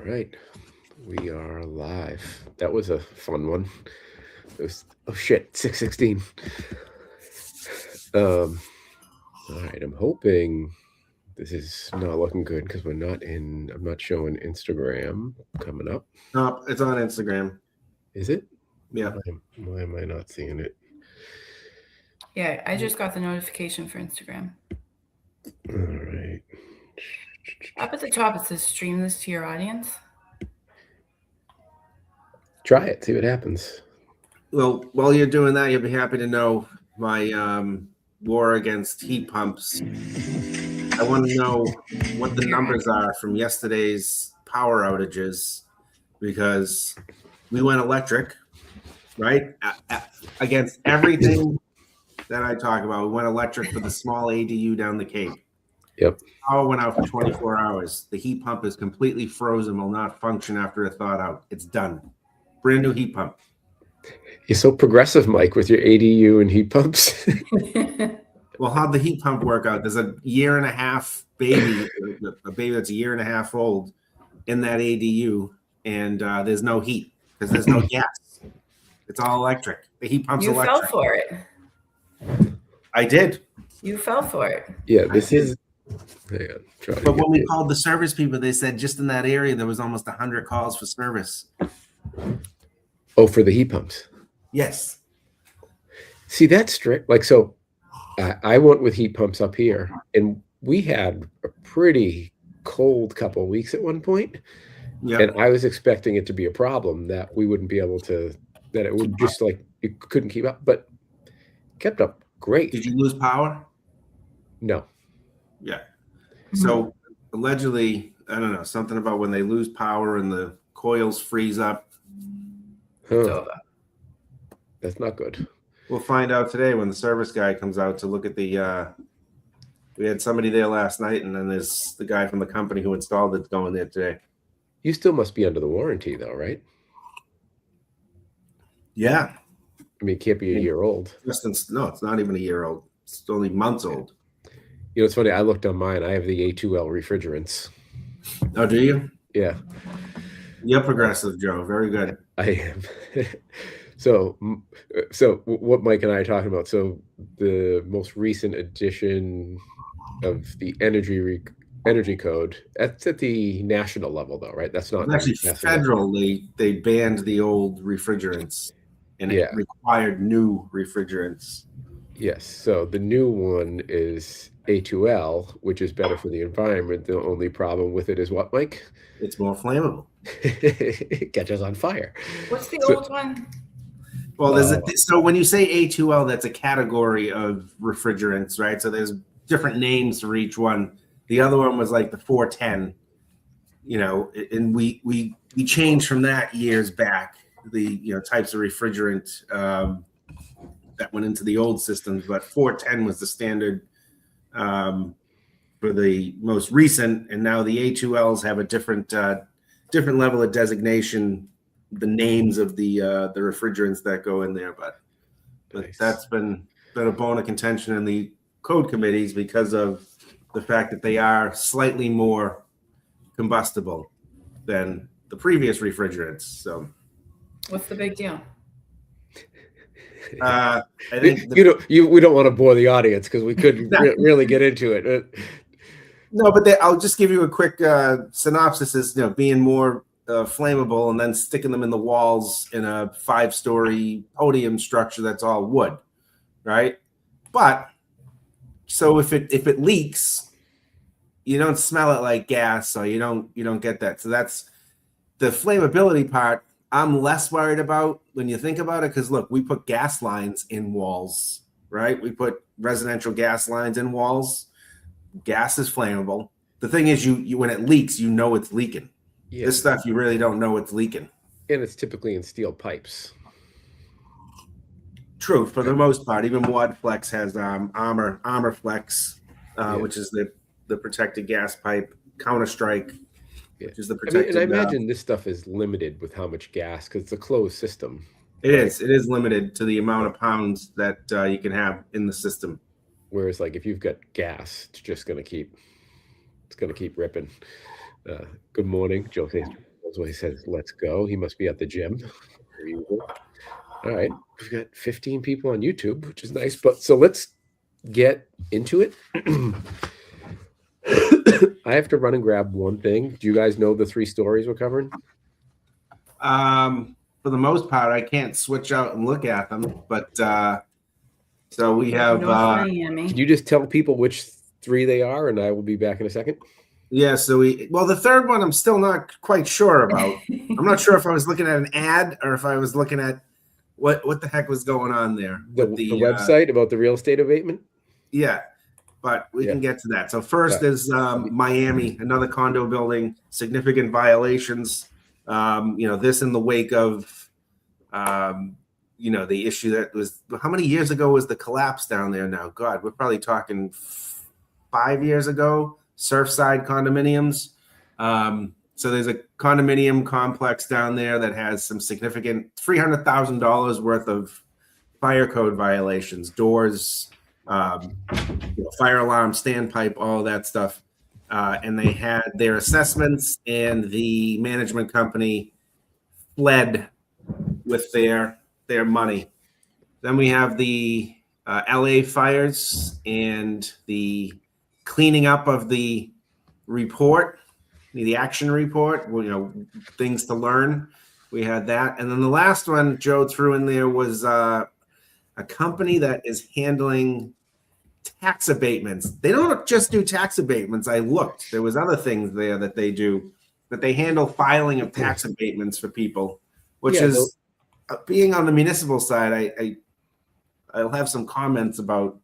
right, we are live. That was a fun one. It was, oh shit, 6:16. All right, I'm hoping this is not looking good because I'm not showing Instagram coming up. No, it's on Instagram. Is it? Yeah. Why am I not seeing it? Yeah, I just got the notification for Instagram. All right. Up at the top, it says stream this to your audience. Try it, see what happens. Well, while you're doing that, you'll be happy to know my war against heat pumps. I want to know what the numbers are from yesterday's power outages because we went electric, right? Against everything that I talk about, we went electric for the small ADU down the Cape. Yep. Power went out for 24 hours. The heat pump is completely frozen, will not function after a thawed out. It's done. Brand new heat pump. You're so progressive, Mike, with your ADU and heat pumps. Well, how'd the heat pump work out? There's a year and a half baby, a baby that's a year and a half old in that ADU, and there's no heat because there's no gas. It's all electric. The heat pump's You electric. fell for it. I did. You fell for it. Yeah, this is. Hang on, but when we called the service people, they said just in that area there was almost 100 calls for service. Oh, for the heat pumps. Yes. See, that's strict. Like, so I went with heat pumps up here, and we had a pretty cold couple of weeks at one point. Yep. And I was expecting it to be a problem that we wouldn't be able to, that it would just like, it couldn't keep up, but kept up great. Did you lose power? No. Yeah. So allegedly, I don't know, something about when they lose power and the coils freeze up. Huh. That's not good. We'll find out today when the service guy comes out to look at the, we had somebody there last night, and then there's the guy from the company who installed it going there today. You still must be under the warranty though, right? Yeah. I mean, it can't be a year old. No, it's not even a year old. It's only months old. You know, it's funny. I looked on mine. I have the A2L refrigerants. Oh, do you? Yeah. You're progressive, Joe. Very good. I am. So what Mike and I are talking about. So the most recent edition of the energy code. That's at the national level, though, right? That's not actually federal. They banned the old refrigerants, and it required new refrigerants. Yes. So the new one is A2L, which is better for the environment. The only problem with it is what, Mike? It's more flammable. It catches on fire. What's the old one? Well, so when you say A2L, that's a category of refrigerants, right? So there's different names for each one. The other one was like the 410, you know, and we changed from that years back, the types of refrigerant that went into the old systems, but 410 was the standard for the most recent, and now the A2Ls have a different level of designation, the names of the refrigerants that go in there, but nice. That's been a bone of contention in the code committees because of the fact that they are slightly more combustible than the previous refrigerants. So, what's the big deal? I think we don't want to bore the audience because we could really get into it. No, but I'll just give you a quick synopsis. Is being more flammable and then sticking them in the walls in a 5-story podium structure that's all wood, right? But so if it leaks, you don't smell it like gas, so you don't get that. So that's the flammability part. I'm less worried about when you think about it, because look, we put gas lines in walls, right? We put residential gas lines in walls. Gas is flammable. The thing is, you when it leaks, you know it's leaking. Yeah. This stuff, you really don't know it's leaking. And it's typically in steel pipes. True, for the most part. Even WadFlex has Armor Flex, which is the protected gas pipe. Counter-Strike, which is the protected. And I imagine this stuff is limited with how much gas, because it's a closed system. It is. It is limited to the amount of pounds that you can have in the system. Whereas, like, if you've got gas, it's just going to keep ripping. Good morning, Joe. That's why he says, let's go. He must be at the gym. All right. We've got 15 people on YouTube, which is nice. But so let's get into it. I have to run and grab one thing. Do you guys know the 3 stories we're covering? For the most part, I can't switch out and look at them, but so we have. North Miami. Can you just tell people which 3 they are, and I will be back in a second? Yeah, so the third one I'm still not quite sure about. I'm not sure if I was looking at an ad or if I was looking at what the heck was going on there. The website about the real estate abatement? Yeah, but we can get to that. So first is Miami, another condo building, significant violations. This in the wake of, the issue that was, how many years ago was the collapse down there now? God, we're probably talking 5 years ago, Surfside condominiums. So there's a condominium complex down there that has some significant $300,000 worth of fire code violations, doors, fire alarm, standpipe, all that stuff. And they had their assessments, and the management company fled with their money. Then we have the LA fires and the cleaning up of the report, the action report, things to learn. We had that. And then the last one Joe threw in there was a company that is handling tax abatements. They don't just do tax abatements. I looked. There was other things there that they do, that they handle filing of tax abatements for people, which is being on the municipal side. I'll have some comments about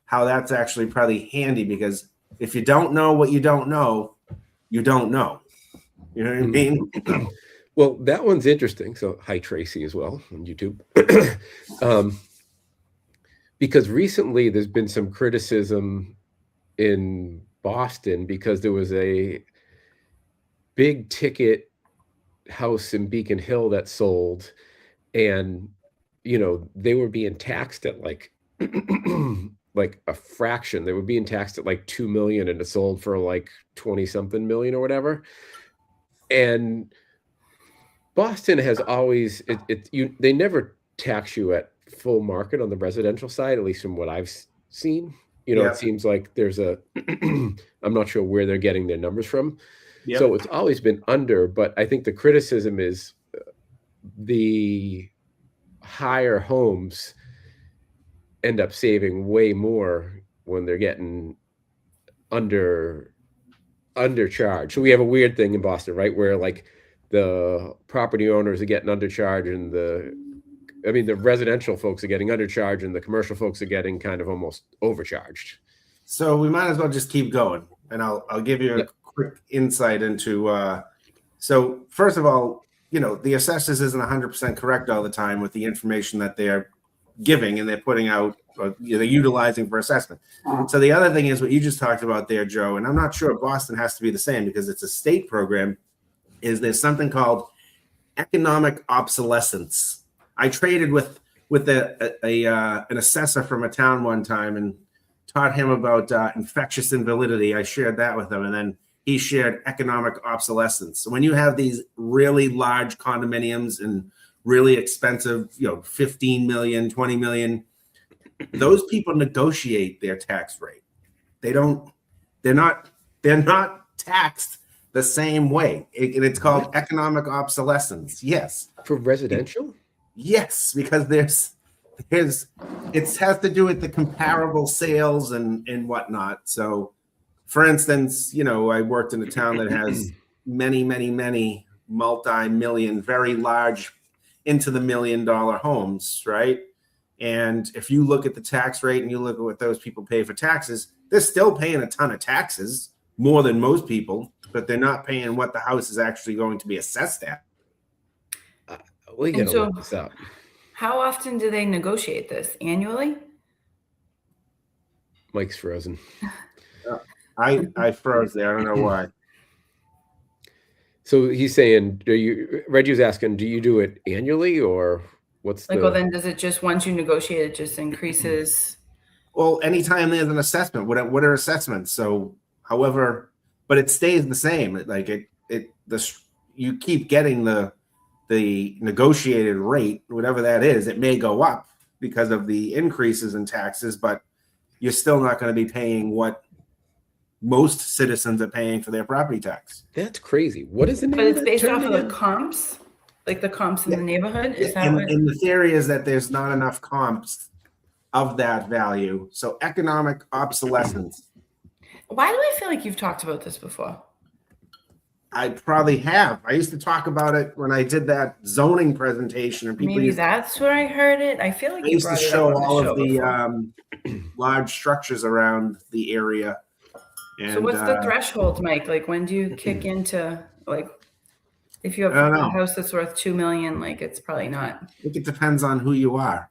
how that's actually probably handy, because if you don't know what you don't know, you don't know. You know what I mean? Well, that one's interesting. So hi, Tracy, as well on YouTube. Because recently there's been some criticism in Boston because there was a big ticket house in Beacon Hill that sold, and they were being taxed at like a fraction. They were being taxed at like 2 million, and it sold for like 20 something million or whatever. And Boston has always they never tax you at full market on the residential side, at least from what I've seen. It seems like there's I'm not sure where they're getting their numbers from. Yep. So it's always been under, but I think the criticism is the higher homes end up saving way more when they're getting undercharged. So we have a weird thing in Boston, right, where like the property owners are getting undercharged, and the residential folks are getting undercharged, and the commercial folks are getting kind of almost overcharged. So we might as well just keep going, and I'll give you a quick insight into. So first of all, the assessors isn't 100% correct all the time with the information that they're giving and they're putting out, or they're utilizing for assessment. So the other thing is what you just talked about there, Joe, and I'm not sure Boston has to be the same because it's a state program. Is there's something called economic obsolescence. I traded with an assessor from a town one time and taught him about infectious invalidity. I shared that with him, and then he shared economic obsolescence. So when you have these really large condominiums and really expensive, 15 million, 20 million, those people negotiate their tax rate. They're not taxed the same way. It's called economic obsolescence. Yes. For residential? Yes, because it has to do with the comparable sales and whatnot. So for instance, I worked in a town that has many, many, many multi-million, very large, into the $1 million homes, right? And if you look at the tax rate and you look at what those people pay for taxes, they're still paying a ton of taxes, more than most people, but they're not paying what the house is actually going to be assessed at. We gotta look this up. How often do they negotiate this? Annually? Mike's frozen. I froze there. I don't know why. So he's saying, Reggie's asking, do you do it annually, or what's well, then does it just, once you negotiate, it just increases? Well, anytime there's an assessment, what are assessments? So however, but it stays the same. you keep getting the negotiated rate, whatever that is, it may go up because of the increases in taxes, but you're still not going to be paying what most citizens are paying for their property tax. That's crazy. What is the name But of it's that based term off of the again? comps, like the comps in Yeah. the neighborhood. Is that what? And the theory is that there's not enough comps of that value. So economic obsolescence. Why do I feel like you've talked about this before? I probably have. I used to talk about it when I did that zoning presentation, and people Maybe used, that's where I heard it. I feel like I you used to brought it show up on all the of show the before. large structures around the area. And, So what's the threshold, Mike? Like when do you kick into, like, if you have I don't a know. house that's worth $2 million, like it's probably not. I think it depends on who you are.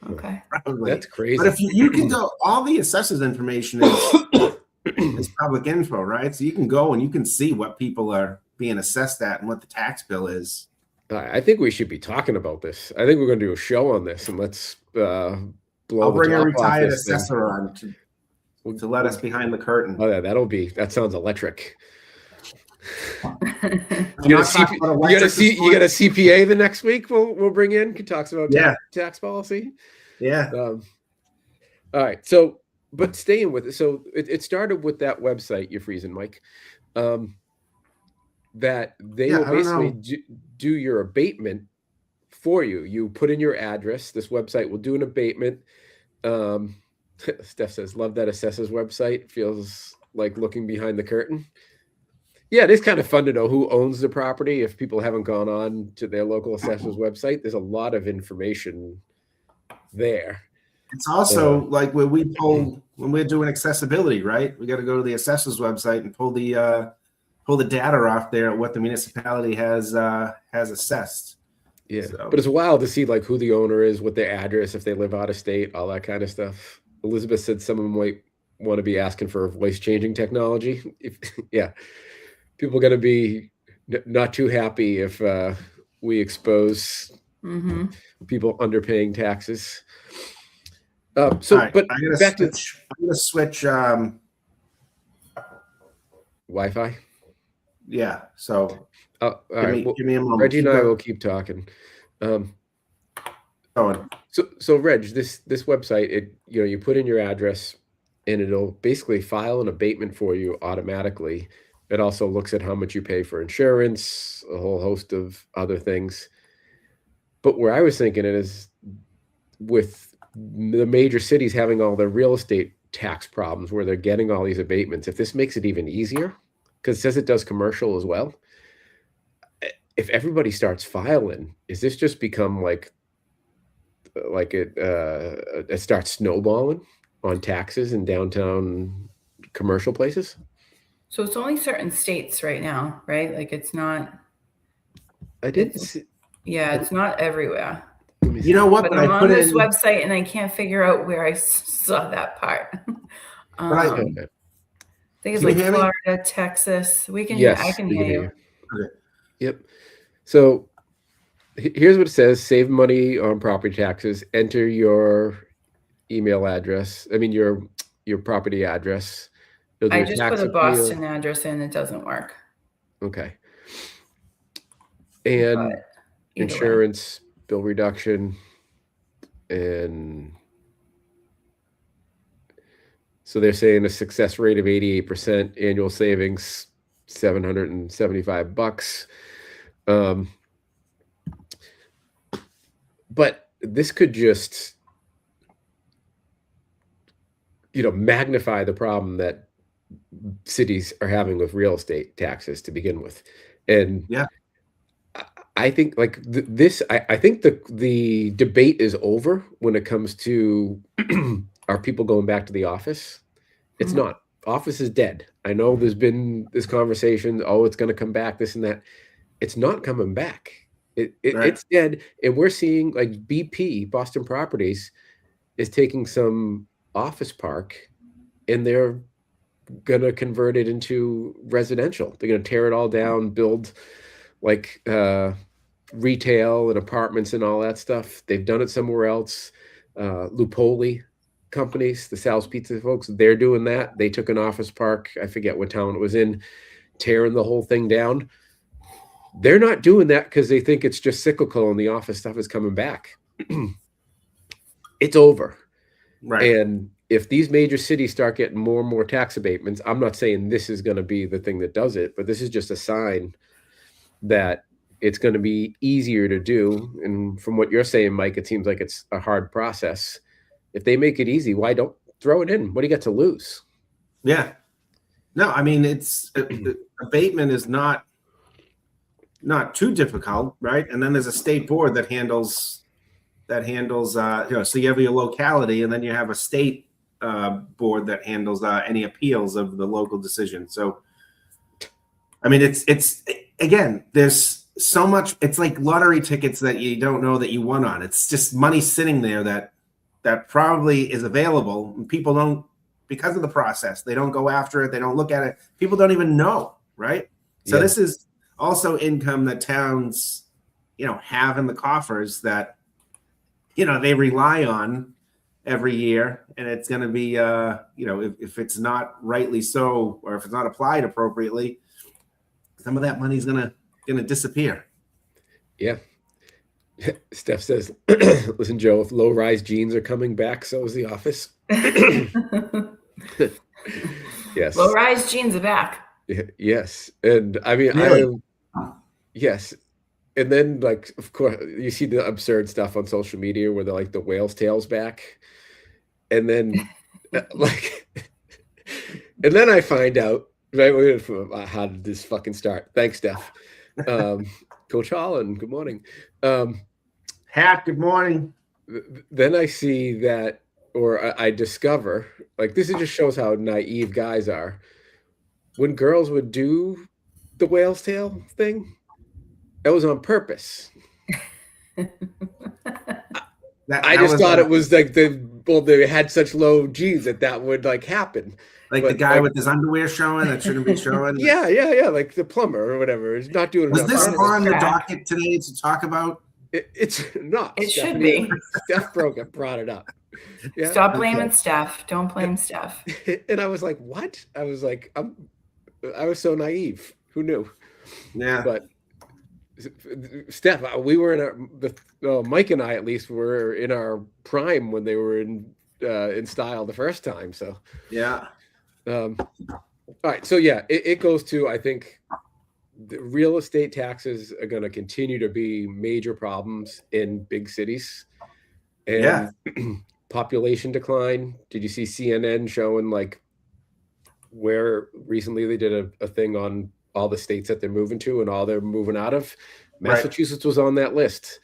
Okay. Probably. That's crazy. But if you can go, all the assessors information is public info, right? So you can go and you can see what people are being assessed at and what the tax bill is. I think we should be talking about this. I think we're going to do a show on this, and let's blow I'll bring the a top off retired this thing. assessor on to let us behind the curtain. Oh yeah, that sounds electric. I'm You not got talking about electric this you got a morning. CPA the next week. We'll bring in. Who talks about Yeah. tax policy. Yeah. All right. So, but staying with it. So it started with that website you're freezing, Mike. That they will I don't basically do your abatement for you. You put in your address. This website will do an abatement. Steph says, "Love that assessor's website. Feels like looking behind the curtain." Yeah, it is kind of fun to know who owns the property. If people haven't gone on to their local assessor's website, there's a lot of information there. It's also like when we're doing accessibility, right? We got to go to the assessor's website and pull the data off there at what the municipality has assessed. Yeah, So. but it's wild to see like who the owner is, what their address, if they live out of state, all that kind of stuff. Elizabeth said some of them might want to be asking for voice changing technology. Yeah, people are going to be not too happy if we expose people underpaying taxes. Right, but I'm back going to switch. Wi-Fi. Yeah. So All right. give me a moment. Reggie and I will keep talking. So Reg, this website, you put in your address and it'll basically file an abatement for you automatically. It also looks at how much you pay for insurance, a whole host of other things. But where I was thinking it is with the major cities having all their real estate tax problems where they're getting all these abatements, if this makes it even easier, because it says it does commercial as well. If everybody starts filing, is this just become like it starts snowballing on taxes in downtown commercial places? So it's only certain states right now, right? Like it's not. I didn't see. Yeah, it's not everywhere. You know what? But I'm on this website and I can't figure out where I saw that part. I think it's like Florida, Texas. We can. Yes, I can hear you. Okay. Yep. So here's what it says: save money on property taxes. Enter your email address. I mean your property address. I just put a Boston address in. It doesn't work. Okay. And insurance, bill reduction, and so they're saying a success rate of 88%, annual savings $775. But this could just, magnify the problem that cities are having with real estate taxes to begin with. And yeah, I think like this, I think the debate is over when it comes to are people going back to the office? It's not. Office is dead. I know there's been this conversation, it's going to come back, this and that. It's not coming back. It's dead. And we're seeing like BP, Boston Properties, is taking some office park and they're going to convert it into residential. They're going to tear it all down, build like retail and apartments and all that stuff. They've done it somewhere else. Lupoli companies, the Sal's Pizza folks, they're doing that. They took an office park, I forget what town it was in, tearing the whole thing down. They're not doing that because they think it's just cyclical and the office stuff is coming back. It's over. Right. And if these major cities start getting more and more tax abatements, I'm not saying this is going to be the thing that does it, but this is just a sign that it's going to be easier to do. And from what you're saying, Mike, it seems like it's a hard process. If they make it easy, why don't throw it in? What do you got to lose? Yeah. No, I mean, it's abatement is not too difficult, right? And then there's a state board that handles so you have your locality, and then you have a state board that handles any appeals of the local decision. So, I mean, it's again, there's so much. It's like lottery tickets that you don't know that you won on. It's just money sitting there that probably is available, and people don't, because of the process, they don't go after it. They don't look at it. People don't even know, right? So This is also income that towns, have in the coffers that, they rely on every year, and it's going to be, if it's not rightly so, or if it's not applied appropriately, some of that money's going to disappear. Yeah. Steph says, listen, Joe, if low-rise jeans are coming back, so is the office. Yes. Low-rise jeans are back. Yes. And I mean, really? Yes. And then, like, of course, you see the absurd stuff on social media where they're like the whale's tail's back. And then, and then I find out, right, how did this fucking start? Thanks, Steph. Coach Holland, good morning. Hat, good morning. Then I see that, or I discover, like, this just shows how naive guys are. When girls would do the whale's tail thing, that was on purpose. I just thought it was like they had such low G's that would like happen. Like the guy with his underwear showing that shouldn't be showing. Yeah. Like the plumber or whatever is not doing. Was this on the docket today to talk about? It's not. It should be. Steph brought it up. Yeah? Stop blaming Steph. Don't blame Steph. And I was like, what? I was like, I was so naive. Who knew? Yeah. But Steph, we were in Mike and I at least were in our prime when they were in style the first time. So yeah. All right. So yeah, it goes to, I think the real estate taxes are going to continue to be major problems in big cities. And population decline. Did you see CNN showing like where recently they did a thing on all the states that they're moving to and all they're moving out of? Massachusetts was on that list.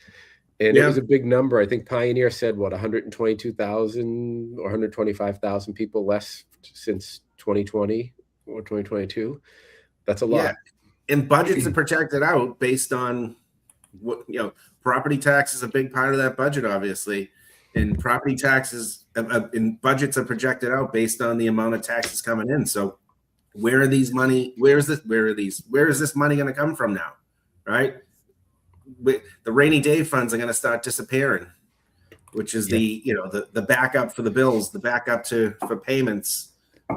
And it was a big number. I think Pioneer said, 122,000 or 125,000 people less since 2020 or 2022. That's a lot. Yeah. And budgets are projected out based on what, property tax is a big part of that budget, obviously. And property taxes and budgets are projected out based on the amount of taxes coming in. So where is this money going to come from now? Right? The rainy day funds are going to start disappearing, which is the backup for the bills, the backup for payments.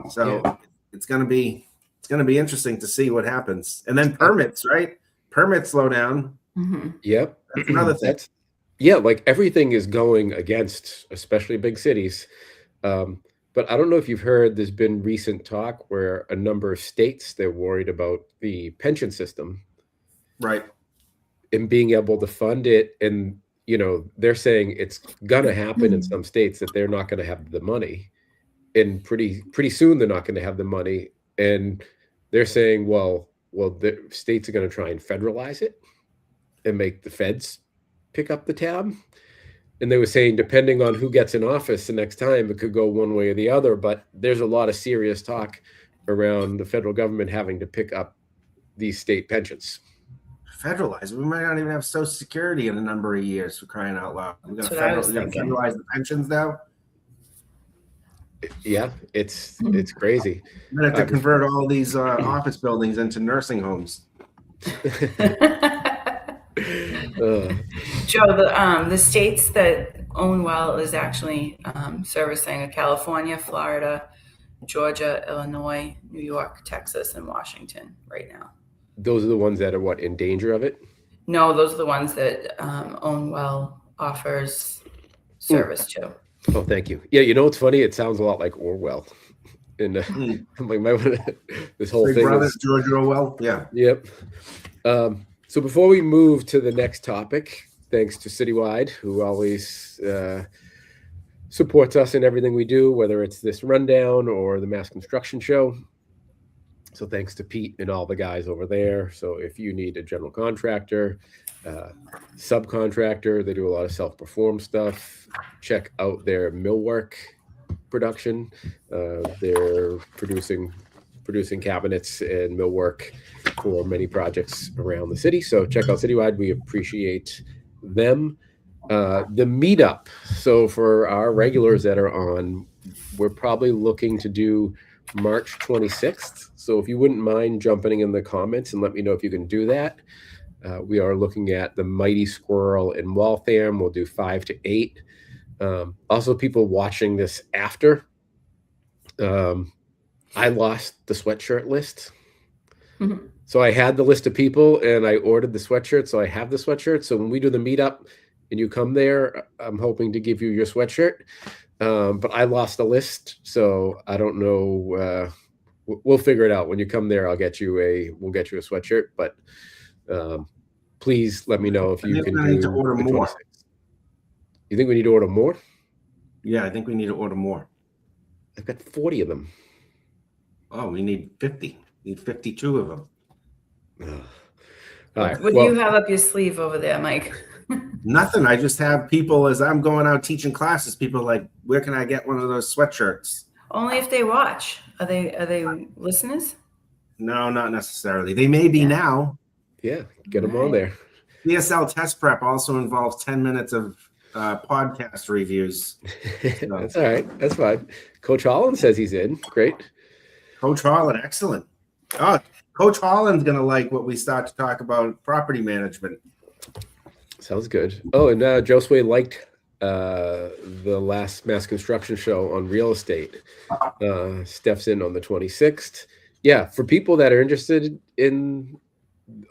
So it's going to be interesting to see what happens. And then permits, right? Permits slow down. Mm-hmm. Yep. That's another thing. Like everything is going against, especially big cities. But I don't know if you've heard, there's been recent talk where a number of states, they're worried about the pension system. Right. And being able to fund it. And, they're saying it's going to happen in some states that they're not going to have the money. And pretty soon they're not going to have the money. And they're saying, well, the states are going to try and federalize it and make the feds pick up the tab. And they were saying, depending on who gets in office the next time, it could go one way or the other. But there's a lot of serious talk around the federal government having to pick up these state pensions. Federalize. We might not even have Social Security in a number of years, for crying out loud. We're going to federalize the pensions now. Yeah, it's crazy. We're going to have to convert all these office buildings into nursing homes. Joe, the states that own well is actually servicing California, Florida, Georgia, Illinois, New York, Texas, and Washington right now. Those are the ones that are what, in danger of it? No, those are the ones that Own Well offers service to. Oh, thank you. Yeah, you know what's funny? It sounds a lot like Orwell. And I'm like, this whole Big thing Brother, is George Orwell. Yeah. Yep. So before we move to the next topic, thanks to Citywide, who always supports us in everything we do, whether it's this rundown or the Mass Construction Show. So thanks to Pete and all the guys over there. So if you need a general contractor, subcontractor, they do a lot of self-perform stuff. Check out their millwork production. They're producing cabinets and millwork for many projects around the city. So check out Citywide. We appreciate them. The meetup. So for our regulars that are on, we're probably looking to do March 26th. So if you wouldn't mind jumping in the comments and let me know if you can do that. We are looking at the Mighty Squirrel in Waltham. We'll do 5 to 8. Also, people watching this after, I lost the sweatshirt list. Mm-hmm. So I had the list of people and I ordered the sweatshirt. So I have the sweatshirt. So when we do the meetup and you come there, I'm hoping to give you your sweatshirt. But I lost the list. So I don't know. We'll figure it out. When you come there, we'll get you a sweatshirt. But please let me know if you can need to order more. 26th. You think we need to order more? Yeah, I think we need to order more. I've got 40 of them. Oh, we need 50. We need 52 of them. All right. What do you have up your sleeve over there, Mike? Nothing. I just have people, as I'm going out teaching classes, people like, where can I get one of those sweatshirts? Only if they watch. Are they listeners? No, not necessarily. They may be now. Yeah, get them on there. DSL test prep also involves 10 minutes of podcast reviews. So. That's all right. That's fine. Coach Holland says he's in. Great. Coach Holland, excellent. Oh, Coach Holland's going to like what we start to talk about property management. Sounds good. Oh, and Josue liked the last Mass Construction Show on real estate. Steph's in on the 26th. Yeah, for people that are interested in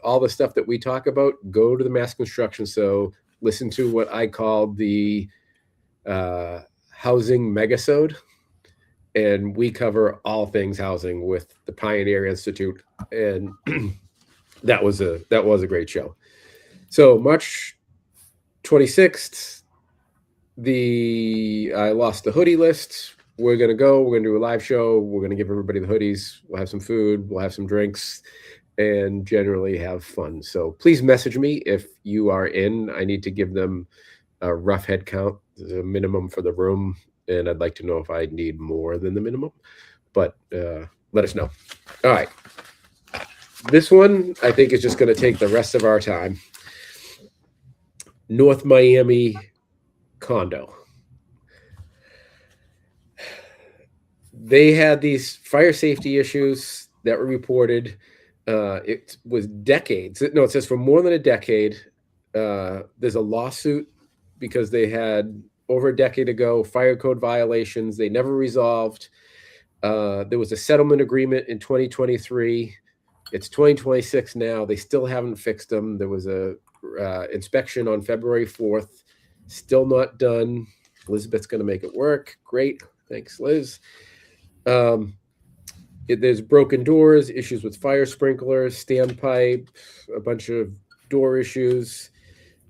all the stuff that we talk about, go to the Mass Construction Show. Listen to what I call the housing megasode. And we cover all things housing with the Pioneer Institute. And that was a great show. So March 26th, I lost the hoodie list. We're going to go. We're going to do a live show. We're going to give everybody the hoodies. We'll have some food. We'll have some drinks and generally have fun. So please message me if you are in. I need to give them a rough head count, the minimum for the room. And I'd like to know if I need more than the minimum. But let us know. All right. This one, I think, is just going to take the rest of our time. North Miami condo. They had these fire safety issues that were reported. It was decades. No, it says for more than a decade. There's a lawsuit because they had, over a decade ago, fire code violations. They never resolved. There was a settlement agreement in 2023. It's 2026 now. They still haven't fixed them. There was a inspection on February 4th. Still not done. Elizabeth's going to make it work. Great. Thanks, Liz. There's broken doors, issues with fire sprinklers, standpipe, a bunch of door issues.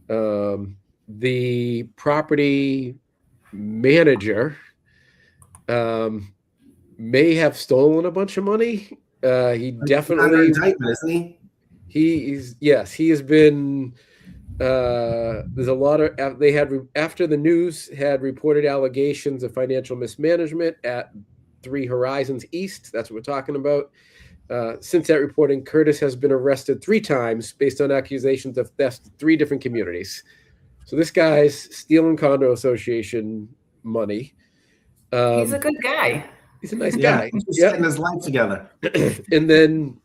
The property manager may have stolen a bunch of money. He definitely indictment, isn't he? He has been. There's a lot of after the news had reported allegations of financial mismanagement at 3 Horizons East. That's what we're talking about. Since that reporting, Curtis has been arrested 3 times based on accusations of theft in 3 different communities. So this guy's stealing condo association money. He's a good guy. He's a nice guy. He's just getting his life together. And then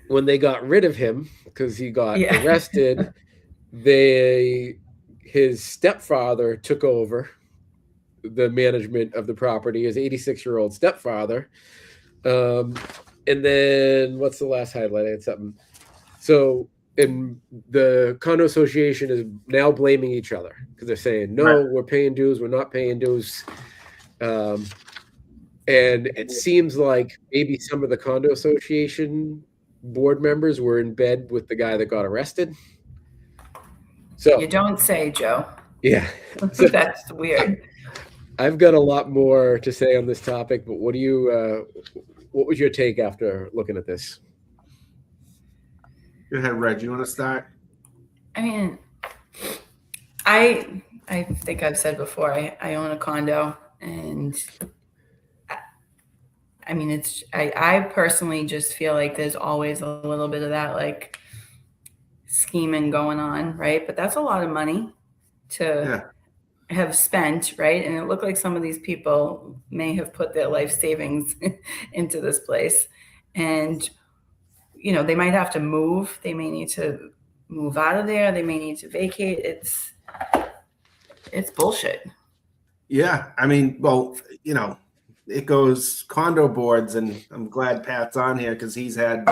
when they got rid of him because he got arrested, his stepfather took over the management of the property, his 86-year-old stepfather. And then what's the last highlight? I had something. So, and the condo association is now blaming each other because they're saying, no, we're paying dues, we're not paying dues. And it seems like maybe some of the condo association board members were in bed with the guy that got arrested. So you don't say, Joe. Yeah. So that's weird. I've got a lot more to say on this topic, but what was your take after looking at this? Go ahead, Reg. You want to start? I mean, I think I've said before, I own a condo, and I mean, I personally just feel like there's always a little bit of that like scheming going on, right? But that's a lot of money to have spent, right? And it looked like some of these people may have put their life savings into this place, and you know, they might have to move. They may need to move out of there. They may need to vacate. It's bullshit. Yeah. I mean, well, you know, it goes condo boards, and I'm glad Pat's on here because he's had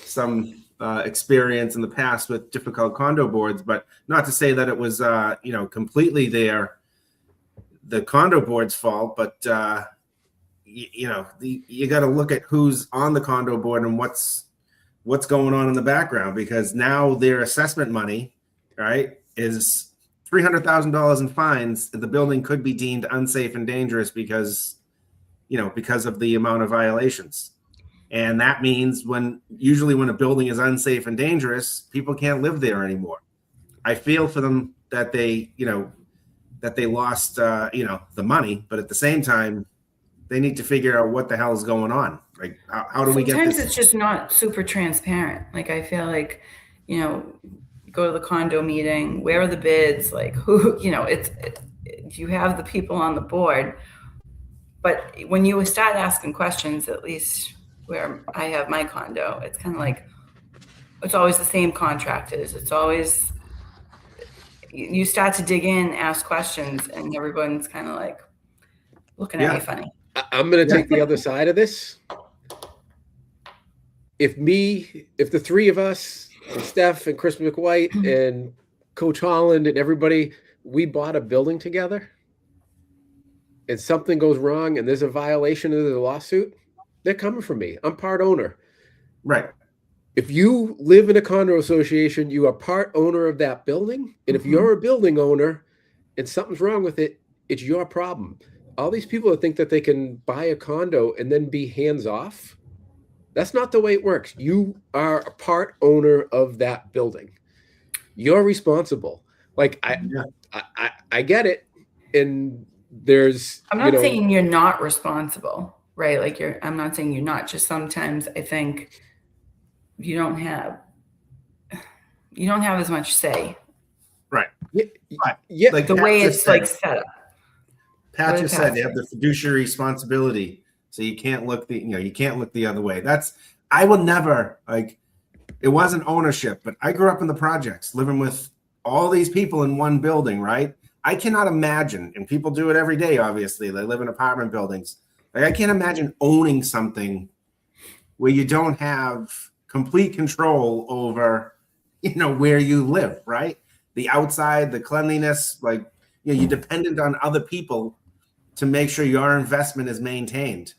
some experience in the past with difficult condo boards, but not to say that it was, you know, completely the condo board's fault, but, you know, you got to look at who's on the condo board and what's going on in the background, because now their assessment money, right, is $300,000 in fines. The building could be deemed unsafe and dangerous because of the amount of violations. And that means usually when a building is unsafe and dangerous, people can't live there anymore. I feel for them that they lost, the money, but at the same time, they need to figure out what the hell is going on. Like, how do we get this? Sometimes it's just not super transparent. Like, I feel like, you know, go to the condo meeting, where are the bids? Like, who, you know, you have the people on the board, but when you start asking questions, at least where I have my condo, it's kind of like, it's always the same contractors. It's always, you start to dig in, ask questions, and everyone's kind of like looking at me funny. I'm going to take the other side of this. If the three of us, and Steph and Chris McWhite and Coach Holland and everybody, we bought a building together and something goes wrong and there's a violation of the lawsuit, they're coming for me. I'm part owner. Right. If you live in a condo association, you are part owner of that building. And if you're a building owner and something's wrong with it, it's your problem. All these people that think that they can buy a condo and then be hands off, that's not the way it works. You are a part owner of that building. You're responsible. Like I get it. And there's, I'm not saying you're not responsible, right? Like I'm not saying you're not. Just sometimes I think you don't have as much say. Right. Yeah. Like the way it's like set up. Pat just said they have the fiduciary responsibility, so you can't look the other way. I will never, like, it wasn't ownership, but I grew up in the projects, living with all these people in one building, right? I cannot imagine, and people do it every day, obviously. They live in apartment buildings. Like, I can't imagine owning something where you don't have complete control over, where you live, right? The outside, the cleanliness, like, you're dependent on other people to make sure your investment is maintained.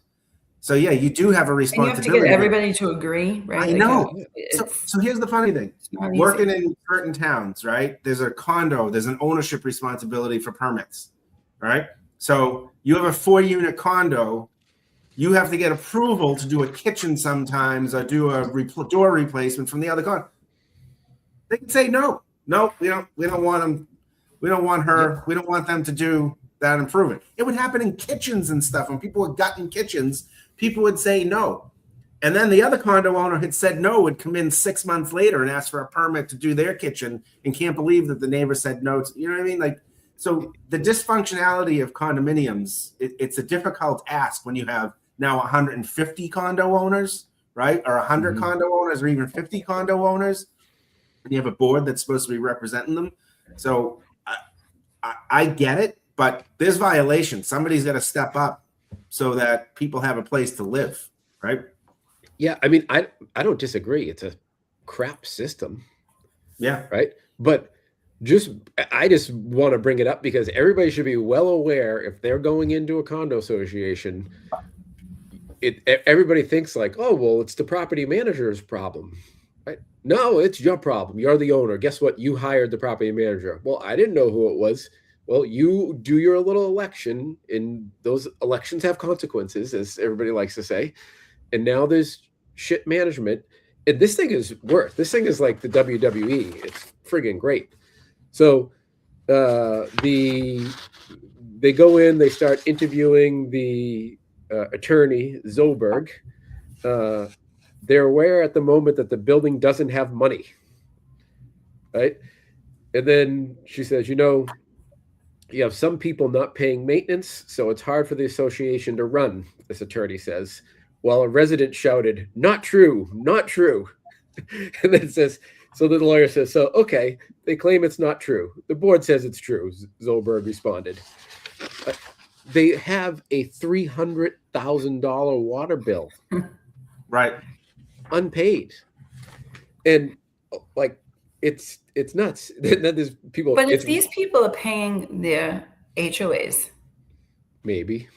So yeah, you do have a responsibility. And you have to get everybody to agree, right? I know. So here's the funny thing. Working in certain towns, right? There's a condo, there's an ownership responsibility for permits, right? So you have a 4-unit condo, you have to get approval to do a kitchen sometimes or do a door replacement from the other condo. They can say no, we don't want them. We don't want her. We don't want them to do that improvement. It would happen in kitchens and stuff. When people were gutting kitchens, people would say no. And then the other condo owner had said no, would come in 6 months later and ask for a permit to do their kitchen and can't believe that the neighbor said no. You know what I mean? Like, so the dysfunctionality of condominiums, it's a difficult ask when you have now 150 condo owners, right? Or 100 condo owners or even 50 condo owners. And you have a board that's supposed to be representing them. So I get it, but there's violations. Somebody's got to step up so that people have a place to live, right? Yeah, I mean, I don't disagree. crap system. Yeah. Right. But I just want to bring it up because everybody should be well aware if they're going into a condo association, everybody thinks like, oh, well, it's the property manager's problem. Right? No, it's your problem. You're the owner. Guess what? You hired the property manager. Well, I didn't know who it was. Well, you do your little election, and those elections have consequences, as everybody likes to say. And now there's shit management. And this thing is worse. This thing is like the WWE. It's friggin' great. So they go in, they start interviewing the attorney, Zollberg. They're aware at the moment that the building doesn't have money. Right? And then she says, you have some people not paying maintenance, so it's hard for the association to run, this attorney says, while a resident shouted, not true, not true. And then it says, so the lawyer says, so, okay, they claim it's not true. The board says it's true, Zollberg responded. They have a $300,000 water bill. Right. Unpaid. And like, it's nuts. There's people. But if these people are paying their HOAs, maybe.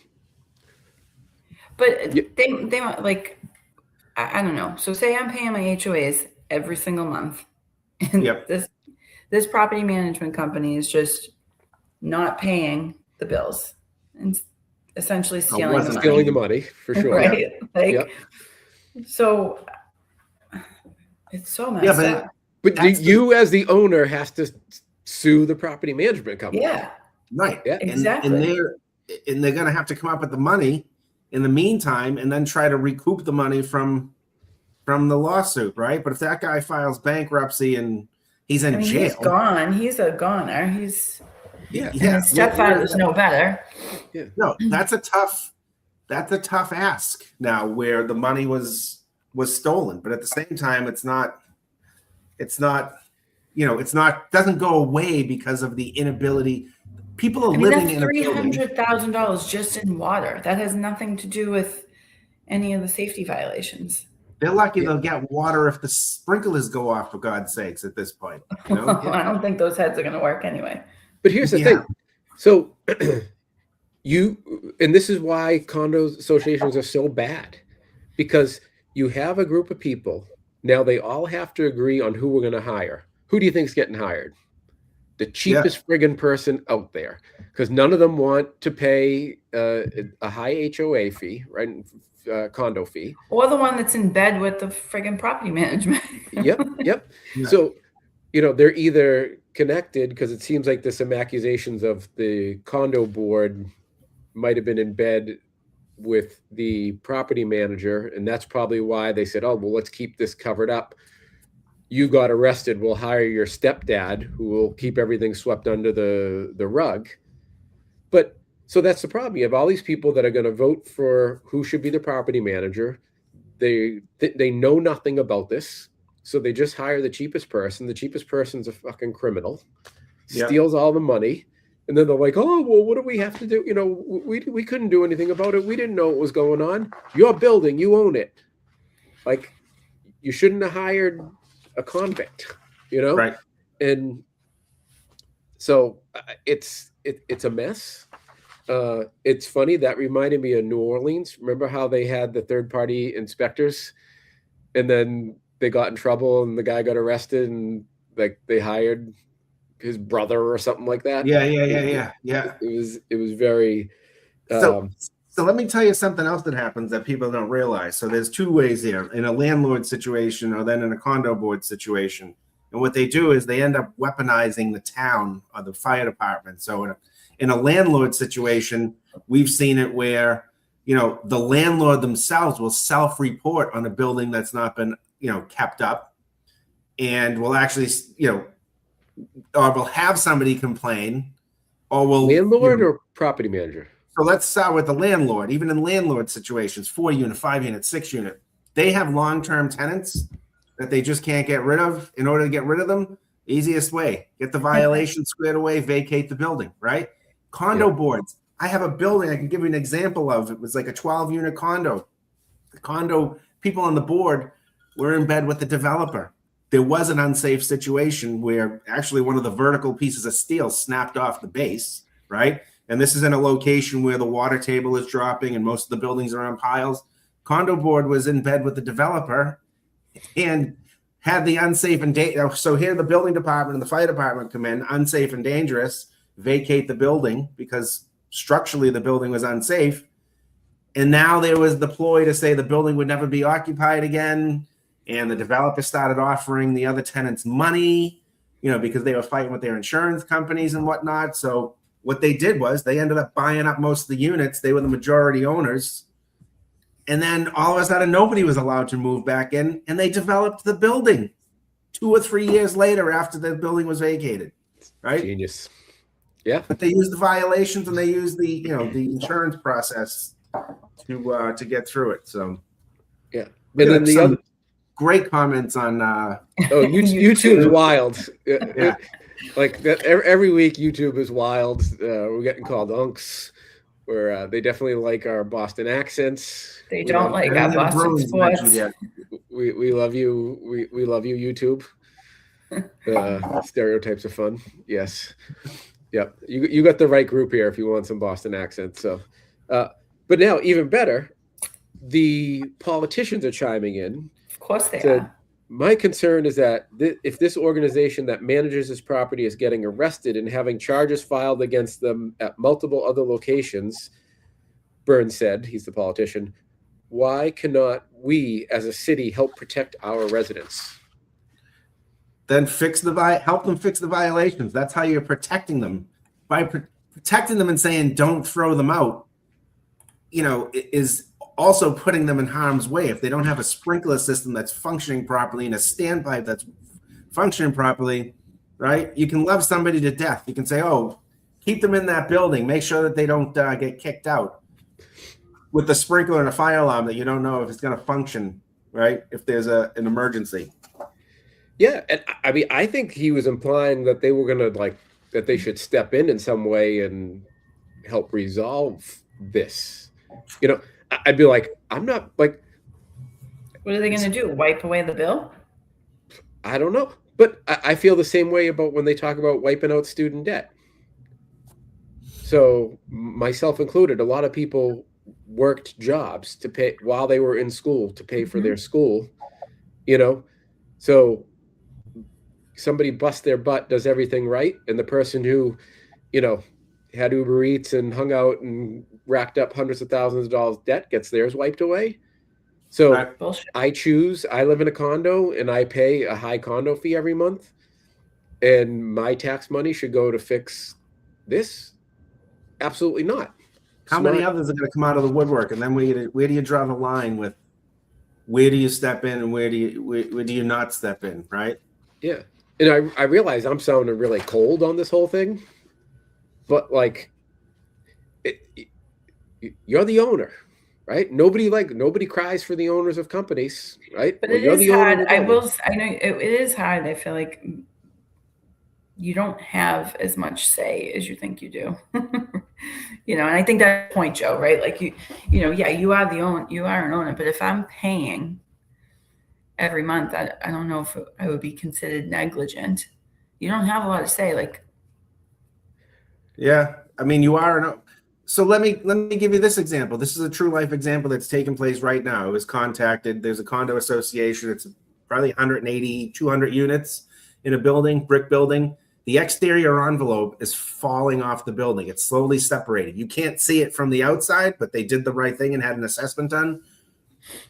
But yeah. they like, I don't know. So say I'm paying my HOAs every single month, and this property management company is just not paying the bills and essentially stealing the money for sure. Right? Like, so it's so messed up. But you, as the owner, has to sue the property management company. Yeah. Right. Yeah. Exactly. And they're going to have to come up with the money in the meantime, and then try to recoup the money from the lawsuit, right? But if that guy files bankruptcy and he's in jail, he's gone. He's a goner. His stepfather's no better. Yeah. No, that's a tough ask now, where the money was stolen, but at the same time, it's not, doesn't go away because of the inability. People are living in a building. $300,000 just in water. That has nothing to do with any of the safety violations. They're lucky they'll get water if the sprinklers go off, for God's sakes, at this point. I don't think those heads are going to work anyway. But here's the thing. So and this is why condo associations are so bad, because you have a group of people. Now they all have to agree on who we're going to hire. Who do you think's getting hired? The cheapest friggin' person out there, because none of them want to pay a high HOA fee, right? Condo fee, or the one that's in bed with the friggin' property management. Yep. Yeah. So, they're either connected, because it seems like there's some accusations of the condo board might have been in bed with the property manager, and that's probably why they said, oh, well, let's keep this covered up. You got arrested, we'll hire your stepdad who will keep everything swept under the rug. But so that's the problem. You have all these people that are going to vote for who should be the property manager. They know nothing about this, so they just hire the cheapest person. The cheapest person's a fucking criminal, steals all the money, and then they're like, oh, well, what do we have to do? We couldn't do anything about it. We didn't know what was going on. Your building, you own it. Like, you shouldn't have hired a convict, right? And so it's a mess. It's funny, that reminded me of New Orleans. Remember how they had the third-party inspectors, and then they got in trouble and the guy got arrested, and like they hired his brother or something like that. Yeah. It was very. So let me tell you something else that happens that people don't realize. So there's two ways here: in a landlord situation, or then in a condo board situation. And what they do is they end up weaponizing the town or the fire department. So in a landlord situation, we've seen it where, the landlord themselves will self-report on a building that's not been, kept up, and will actually, or will have somebody complain, or will landlord or property manager. So let's start with the landlord. Even in landlord situations, 4 unit, 5 unit, 6 unit, they have long-term tenants that they just can't get rid of. In order to get rid of them, easiest way, get the violation squared away, vacate the building, right? Condo boards. I have a building I can give you an example of. It was like a 12-unit condo. The condo people on the board were in bed with the developer. there was an unsafe situation where actually one of the vertical pieces of steel snapped off the base, right? And this is in a location where the water table is dropping and most of the buildings are on piles. Condo board was in bed with the developer and had the unsafe and so here the building department and the fire department come in, unsafe and dangerous, vacate the building because structurally the building was unsafe. And now there was the ploy to say the building would never be occupied again. And the developer started offering the other tenants money, because they were fighting with their insurance companies and whatnot. So what they did was they ended up buying up most of the units. They were the majority owners. And then all of a sudden, nobody was allowed to move back in. And they developed the building 2 or 3 years later after the building was vacated. Right? Genius. Yeah. But they used the violations and they used the, the insurance process to get through it. So, yeah. And then the other great comments on YouTube's wild. Yeah. Like that every week YouTube is wild. We're getting called unks, where they definitely like our Boston accents. They don't like our Boston sports. We love you. We love you, YouTube. Stereotypes are fun. Yes. Yep. You got the right group here if you want some Boston accents. So but now even better, the politicians are chiming in. Of course they are. My concern is that if this organization that manages this property is getting arrested and having charges filed against them at multiple other locations, Burns said, he's the politician, why cannot we as a city help protect our residents? Then help them fix the violations. That's how you're protecting them. By protecting them and saying don't throw them out, is also putting them in harm's way. If they don't have a sprinkler system that's functioning properly and a standpipe that's functioning properly, right? You can love somebody to death. You can say, oh, keep them in that building. Make sure that they don't get kicked out. With the sprinkler and a fire alarm that you don't know if it's going to function, right? If there's an emergency. Yeah, and I mean, I think he was implying that they were going to that they should step in some way and help resolve this. I'd be like, I'm not like. What are they going to do? Wipe away the bill? I don't know, but I feel the same way about when they talk about wiping out student debt. So myself included, a lot of people worked jobs to pay while they were in school to pay for their school. So somebody busts their butt, does everything right, and the person who, had Uber Eats and hung out and racked up hundreds of thousands of dollars debt gets theirs wiped away. So I live in a condo and I pay a high condo fee every month, and my tax money should go to fix this? Absolutely not. How many others are going to come out of the woodwork? And then where do you draw the line with where do you step in and where do you not step in, right? Yeah. And I realize I'm sounding really cold on this whole thing, but you're the owner, right? Nobody cries for the owners of companies, right? But it is hard. I know it is hard. I feel like you don't have as much say as you think you do. And I think that's the point, Joe, right? Like you are you are an owner, but if I'm paying every month, I don't know if I would be considered negligent. You don't have a lot to say. Yeah, I mean, you are. So let me give you this example. This is a true life example that's taking place right now. It was contacted. There's a condo association. It's probably 180, 200 units in a building, brick building. The exterior envelope is falling off the building. It's slowly separating. You can't see it from the outside, but they did the right thing and had an assessment done.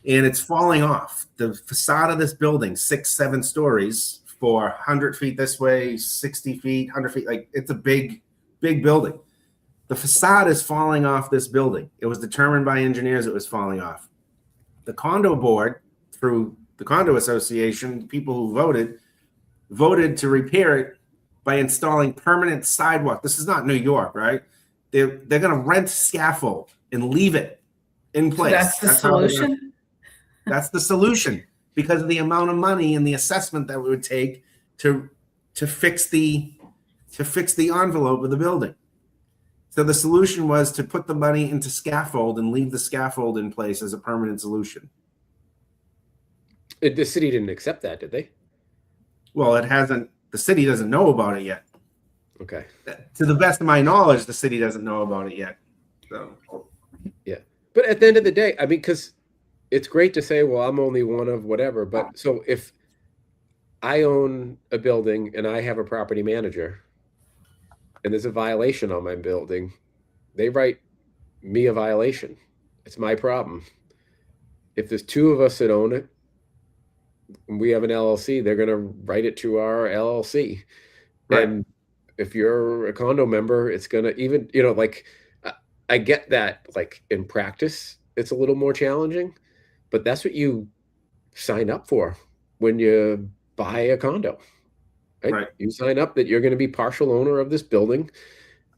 And it's falling off. The facade of this building, 6-7 stories for 100 feet this way, 60 feet, 100 feet. It's a big building. The facade is falling off this building. It was determined by engineers it was falling off. The condo board, through the condo association, people who voted to repair it by installing permanent sidewalk. This is not New York, right? They're going to rent scaffold and leave it in place. So that's the solution? That's the solution because of the amount of money and the assessment that it would take to fix the envelope of the building. So the solution was to put the money into scaffold and leave the scaffold in place as a permanent solution. The city didn't accept that, did they? Well, it hasn't. The city doesn't know about it yet. Okay. To the best of my knowledge, the city doesn't know about it yet. So Yeah. But at the end of the day, I mean, because it's great to say, well, I'm only one of whatever. But so if I own a building and I have a property manager and there's a violation on my building, they write me a violation. It's my problem. If there's two of us that own it, and we have an LLC, they're going to write it to our LLC. Right. And if you're a condo member, it's going to even, like, I get that, like, in practice, it's a little more challenging, but that's what you sign up for when you buy a condo, right? Right. You sign up that you're going to be partial owner of this building.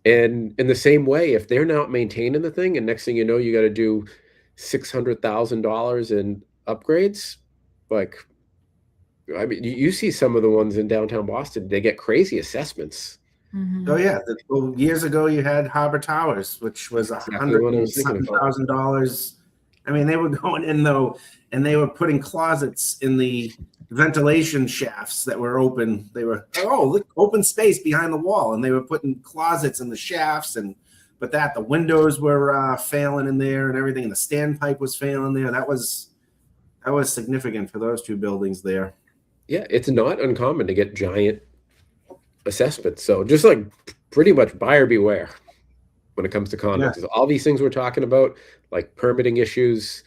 And in the same way, if they're not maintaining the thing, and next thing you know, you got to do $600,000 in upgrades, like, I mean, you see some of the ones in downtown Boston, they get crazy assessments. Mhm. Oh yeah, well, years ago you had Harbor Towers, which was Exactly what I was thinking about. $100,000. I mean, they were going in though, and they were putting closets in the ventilation shafts that were open. They were look, open space behind the wall, and they were putting closets in the shafts, but the windows were failing in there and everything, and the standpipe was failing there. That was significant for those two buildings there. Yeah, it's not uncommon to get giant assessments. So just like pretty much buyer beware when it comes to condos. Yeah. All these things we're talking about, like permitting issues,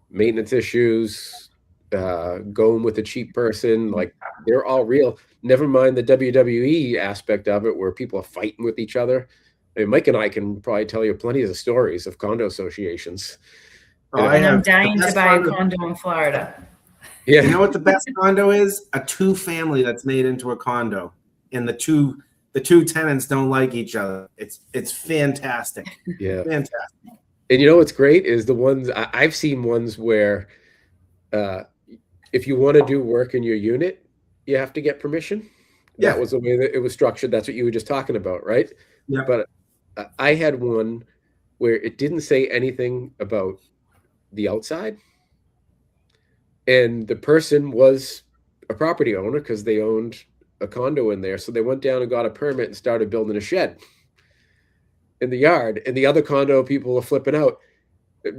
maintenance issues, going with a cheap person, like they're all real. Never mind the WWE aspect of it where people are fighting with each other. I mean, Mike and I can probably tell you plenty of stories of condo associations. I'm dying to buy a condo in Florida. Yeah. You know what the best condo is? A two-family that's made into a condo, and the two tenants don't like each other. It's fantastic. Yeah, fantastic. And you know what's great is the ones I've seen ones where, if you want to do work in your unit, you have to get permission. Yeah. That was the way that it was structured. That's what you were just talking about, right? Yeah. But I had one where it didn't say anything about the outside. And the person was a property owner because they owned a condo in there. So they went down and got a permit and started building a shed in the yard. And the other condo people are flipping out,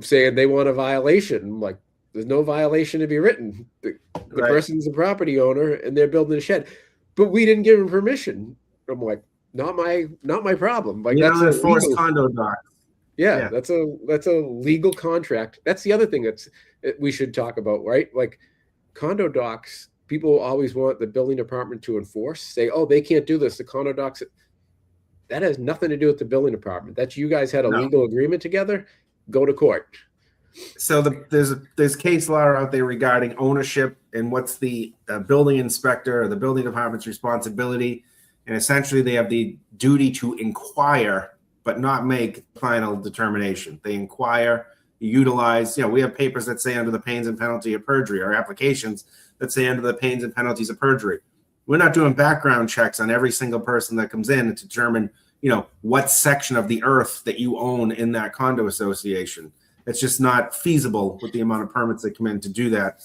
saying they want a violation. I'm like, there's no violation to be written. The Right. person's a property owner and they're building a shed. But we didn't give them permission. I'm like, not my problem. Like, You that's don't a enforce legal- condo docs. Yeah, that's a legal contract. That's the other thing that we should talk about, right? Like condo docs, people always want the building department to enforce, say, oh, they can't do this. The condo docs, that has nothing to do with the building department. That's you guys had a legal agreement together, go to court. So there's case law out there regarding ownership and what's the building inspector or the building department's responsibility. And essentially they have the duty to inquire but not make final determination. They inquire, utilize, we have papers that say under the pains and penalty of perjury, or applications that say under the pains and penalties of perjury. We're not doing background checks on every single person that comes in to determine, what section of the earth that you own in that condo association. It's just not feasible with the amount of permits that come in to do that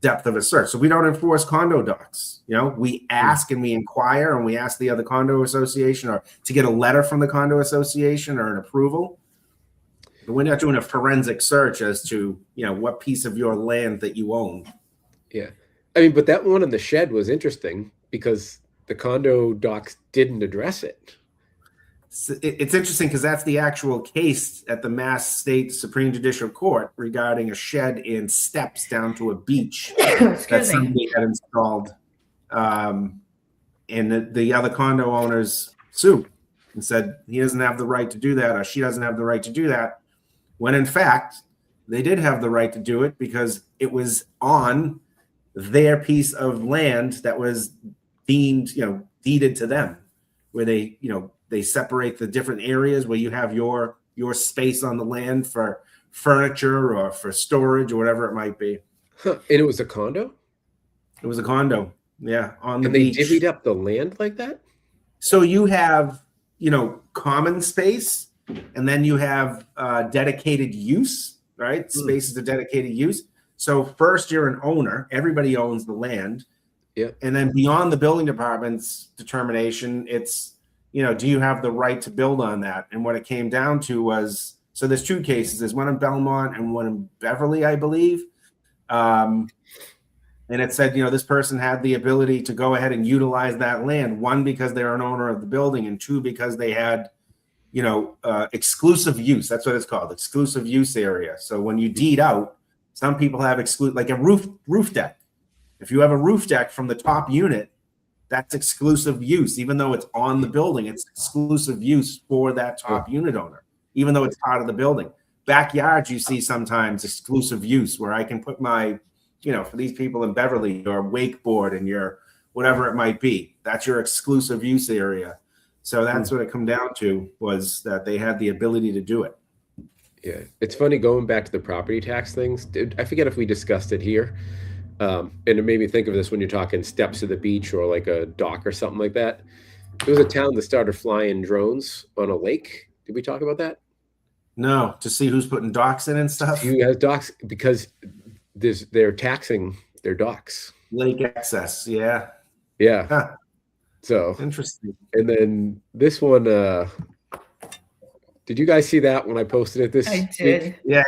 depth of a search. So we don't enforce condo docs. We ask and we inquire and we ask the other condo association or to get a letter from the condo association or an approval. But we're not doing a forensic search as to, what piece of your land that you own. Yeah. I mean, but that one in the shed was interesting because the condo docs didn't address it. It's interesting because that's the actual case at the Mass State Supreme Judicial Court regarding a shed and steps down to a beach that somebody had installed. And the other condo owners sued and said he doesn't have the right to do that, or she doesn't have the right to do that, when in fact they did have the right to do it because it was on their piece of land that was deemed, deeded to them, where they separate the different areas where you have your space on the land for furniture or for storage or whatever it might be. Huh. And it was a condo? It was a condo. Yeah. On the beach. And they divvied up the land like that? So you have, common space, and then you have dedicated use, right? Spaces of dedicated use. So first you're an owner. Everybody owns the land. Yeah. And then beyond the building department's determination, it's, do you have the right to build on that? And what it came down to was, so there's two cases. There's one in Belmont and one in Beverly, I believe. And it said, this person had the ability to go ahead and utilize that land. One, because they're an owner of the building, and two, because they had, exclusive use. That's what it's called, exclusive use area. So when you deed out, some people have like a roof deck. If you have a roof deck from the top unit, that's exclusive use. Even though it's on the building, it's exclusive use for that top unit owner, even though it's part of the building. Backyards, you see sometimes exclusive use where I can put my, for these people in Beverly, your wakeboard and your whatever it might be, that's your exclusive use area. So that's what it come down to, was that they had the ability to do it. Yeah. It's funny going back to the property tax things. I forget if we discussed it here. And it made me think of this when you're talking steps to the beach or like a dock or something like that. There was a town that started flying drones on a lake. Did we talk about that? No, to see who's putting docks in and stuff. Who has docks, because they're taxing their docks. Lake access, yeah. Yeah. Huh. So interesting. And then this one, did you guys see that when I posted it this I did. week? Yeah.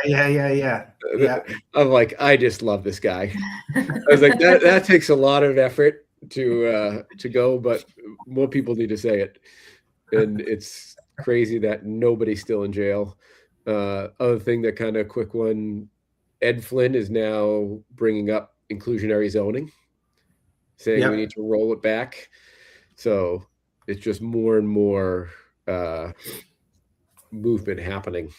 I'm like, I just love this guy. I was like, that takes a lot of effort to go, but more people need to say it. And it's crazy that nobody's still in jail. Other thing, that kind of quick one, Ed Flynn is now bringing up inclusionary zoning, saying we need to roll it back. So it's just more and more movement happening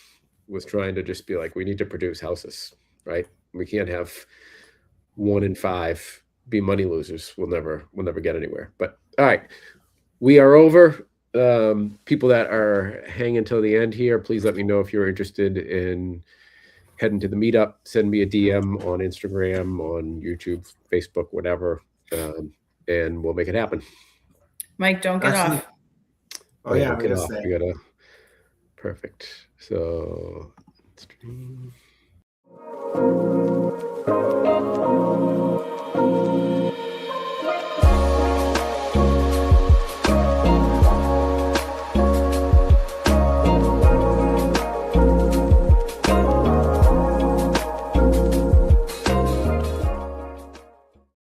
with trying to just be like, we need to produce houses, right? We can't have 1 in 5 be money losers. We'll never get anywhere. But all right, we are over. People that are hanging till the end here, please let me know if you're interested in heading to the meetup. Send me a DM on Instagram, on YouTube, Facebook, whatever, and we'll make it happen. Mike, don't get off. Oh yeah, get off. We gotta. Perfect. So. Stream.